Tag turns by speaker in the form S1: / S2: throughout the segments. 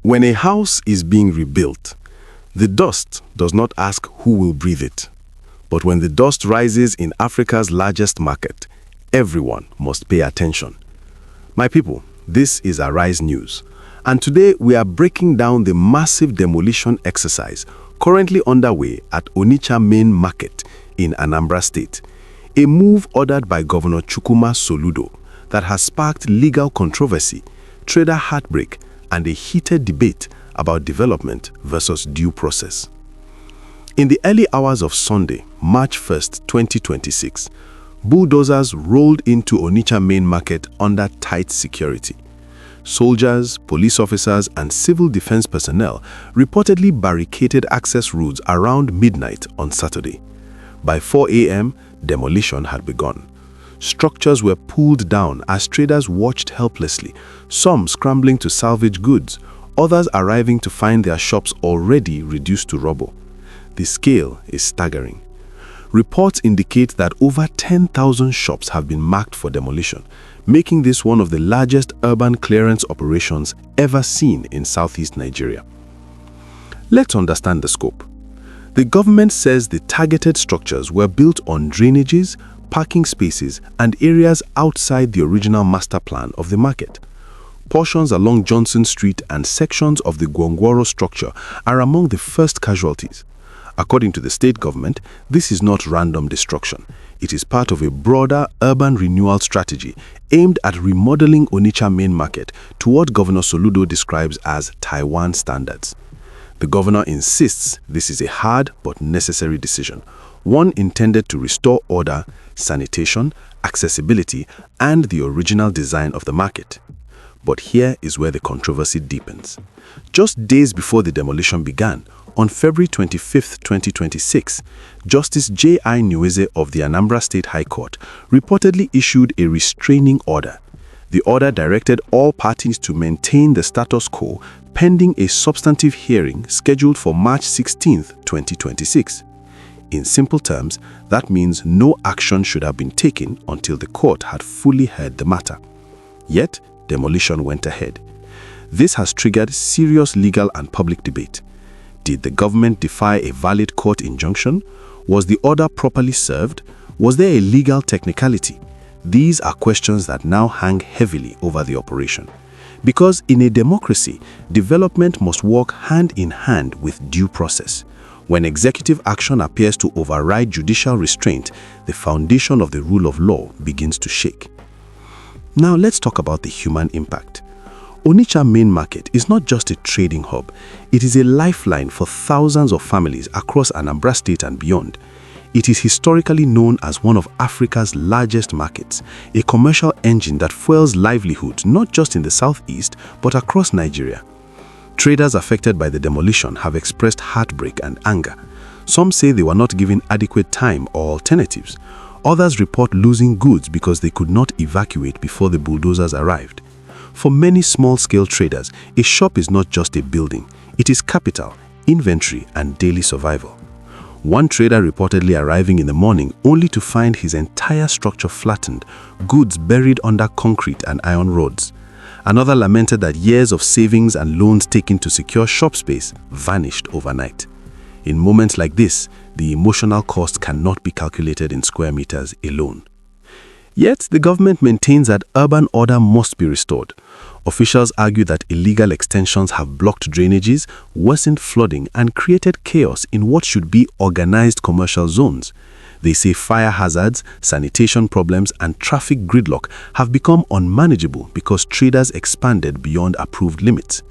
S1: When a house is being rebuilt, the dust does not ask who will breathe it. But when the dust rises in Africa's largest market, everyone must pay attention. My people, this is Arise News, and today we are breaking down the massive demolition exercise currently underway at Onitsha Main Market in Anambra State, a move ordered by Governor Chukwuma Soludo that has sparked legal controversy, trader heartbreak, and a heated debate about development versus due process. In the early hours of Sunday, March 1st, 2026, bulldozers rolled into Onitsha Main Market under tight security. Soldiers, police officers, and civil defense personnel reportedly barricaded access routes around midnight on Saturday. By 4 a.m., demolition had begun. Structures were pulled down as traders watched helplessly, some scrambling to salvage goods, others arriving to find their shops already reduced to rubble. The scale is staggering. Reports indicate that over 10,000 shops have been marked for demolition, making this one of the largest urban clearance operations ever seen in southeast Nigeria. Let's understand the scope. The government says the targeted structures were built on drainages, parking spaces, and areas outside the original master plan of the market. Portions along Johnson Street and sections of the Gwongworo structure are among the first casualties. According to the state government, this is not random destruction. It is part of a broader urban renewal strategy aimed at remodeling Onitsha Main Market to what Governor Soludo describes as Taiwan standards. The governor insists this is a hard but necessary decision, one intended to restore order, sanitation, accessibility, and the original design of the market. But here is where the controversy deepens. Just days before the demolition began, on February 25, 2026, Justice J.I. Nweze of the Anambra State High Court reportedly issued a restraining order. The order directed all parties to maintain the status quo pending a substantive hearing scheduled for March 16, 2026. In simple terms, that means no action should have been taken until the court had fully heard the matter. Yet, demolition went ahead. This has triggered serious legal and public debate. Did the government defy a valid court injunction? Was the order properly served? Was there a legal technicality? These are questions that now hang heavily over the operation. Because in a democracy, development must work hand in hand with due process. When executive action appears to override judicial restraint, the foundation of the rule of law begins to shake. Now let's talk about the human impact. Onitsha Main Market is not just a trading hub, it is a lifeline for thousands of families across Anambra State and beyond. It is historically known as one of Africa's largest markets, a commercial engine that fuels livelihoods not just in the southeast but across Nigeria. Traders affected by the demolition have expressed heartbreak and anger. Some say they were not given adequate time or alternatives. Others report losing goods because they could not evacuate before the bulldozers arrived. For many small-scale traders, a shop is not just a building. It is capital, inventory, and daily survival. One trader reportedly arriving in the morning only to find his entire structure flattened, goods buried under concrete and iron rods. Another lamented that years of savings and loans taken to secure shop space vanished overnight. In moments like this, the emotional cost cannot be calculated in square meters alone. Yet, the government maintains that urban order must be restored. Officials argue that illegal extensions have blocked drainages, worsened flooding, and created chaos in what should be organized commercial zones. They say fire hazards, sanitation problems, and traffic gridlock have become unmanageable because traders expanded beyond approved limits.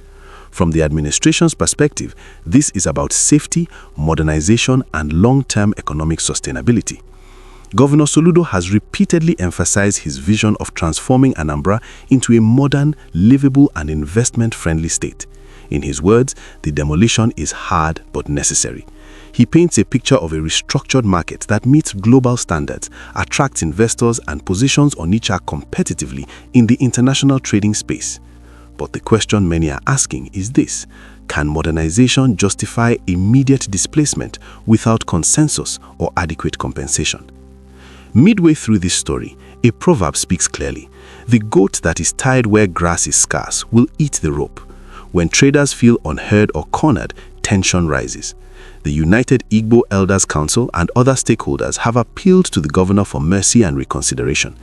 S1: From the administration's perspective, this is about safety, modernization, and long-term economic sustainability. Governor Soludo has repeatedly emphasized his vision of transforming Anambra into a modern, livable, and investment-friendly state. In his words, the demolition is hard but necessary. He paints a picture of a restructured market that meets global standards, attracts investors, and positions Onitsha competitively in the international trading space. But the question many are asking is this: can modernization justify immediate displacement without consensus or adequate compensation? Midway through this story, a proverb speaks clearly: the goat that is tied where grass is scarce will eat the rope. When traders feel unheard or cornered, tension rises. The United Igbo Elders Council and other stakeholders have appealed to the governor for mercy and reconsideration.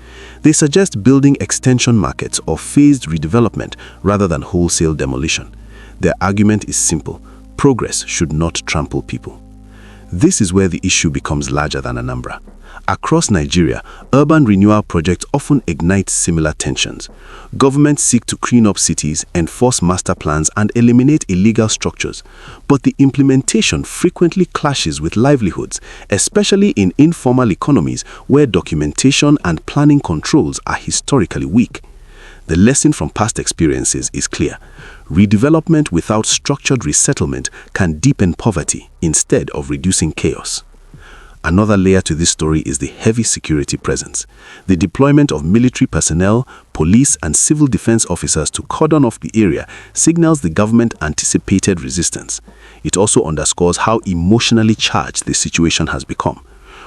S1: They suggest building extension markets or phased redevelopment rather than wholesale demolition. Their argument is simple: progress should not trample people. This is where the issue becomes larger than Anambra. Across Nigeria, urban renewal projects often ignite similar tensions. Governments seek to clean up cities, enforce master plans, and eliminate illegal structures. But the implementation frequently clashes with livelihoods, especially in informal economies where documentation and planning controls are historically weak. The lesson from past experiences is clear. Redevelopment without structured resettlement can deepen poverty instead of reducing chaos. Another layer to this story is the heavy security presence. The deployment of military personnel, police, and civil defense officers to cordon off the area signals the government anticipated resistance. It also underscores how emotionally charged the situation has become.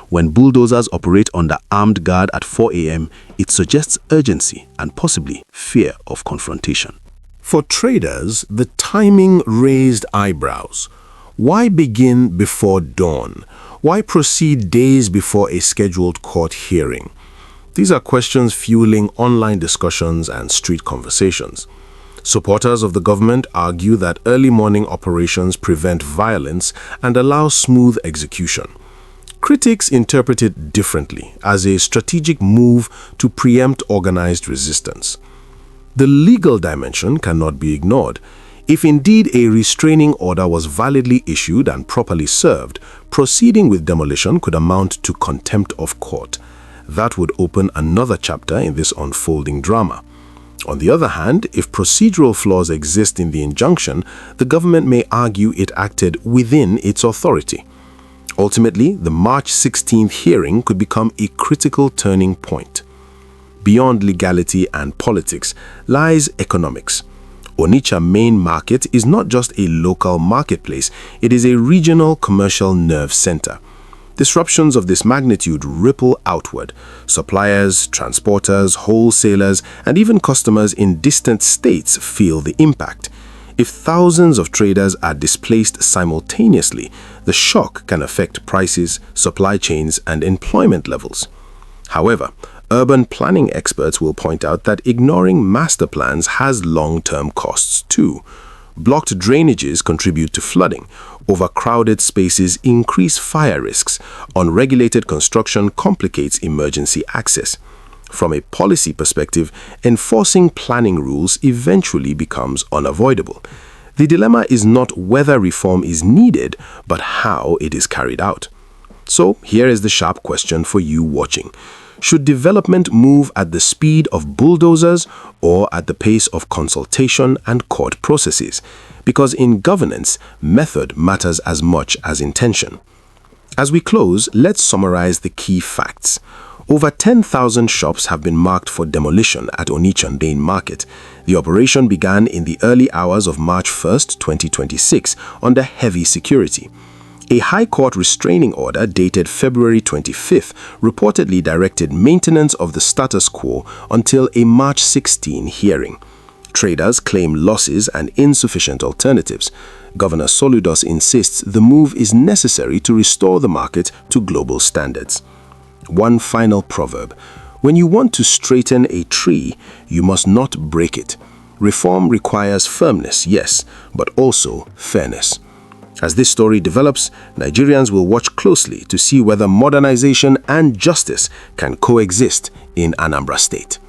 S1: When bulldozers operate under armed guard at 4 a.m., it suggests urgency and possibly fear of confrontation.
S2: For traders, the timing raised eyebrows. Why begin before dawn? Why proceed days before a scheduled court hearing? These are questions fueling online discussions and street conversations. Supporters of the government argue that early morning operations prevent violence and allow smooth execution. Critics interpret it differently, as a strategic move to preempt organized resistance. The legal dimension cannot be ignored. If indeed a restraining order was validly issued and properly served, proceeding with demolition could amount to contempt of court. That would open another chapter in this unfolding drama. On the other hand, if procedural flaws exist in the injunction, the government may argue it acted within its authority. Ultimately, the March 16th hearing could become a critical turning point. Beyond legality and politics lies economics. Onitsha Main Market is not just a local marketplace, it is a regional commercial nerve center. Disruptions of this magnitude ripple outward. Suppliers, transporters, wholesalers, and even customers in distant states feel the impact. If thousands of traders are displaced simultaneously, the shock can affect prices, supply chains, and employment levels. However, urban planning experts will point out that ignoring master plans has long-term costs too. Blocked drainages contribute to flooding. Overcrowded spaces increase fire risks. Unregulated construction complicates emergency access. From a policy perspective, enforcing planning rules eventually becomes unavoidable. The dilemma is not whether reform is needed, but how it is carried out. So, here is the sharp question for you watching. Should development move at the speed of bulldozers or at the pace of consultation and court processes? Because in governance, method matters as much as intention. As we close, let's summarize the key facts. Over 10,000 shops have been marked for demolition at Onitsha Main Market. The operation began in the early hours of March 1, 2026, under heavy security. A High Court restraining order dated February 25th reportedly directed maintenance of the status quo until a March 16 hearing. Traders claim losses and insufficient alternatives. Governor Soludo insists the move is necessary to restore the market to global standards. One final proverb: when you want to straighten a tree, you must not break it. Reform requires firmness, yes, but also fairness. As this story develops, Nigerians will watch closely to see whether modernization and justice can coexist in Anambra State.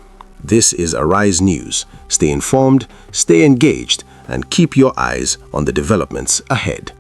S2: This is Arise News. Stay informed, stay engaged, and keep your eyes on the developments ahead.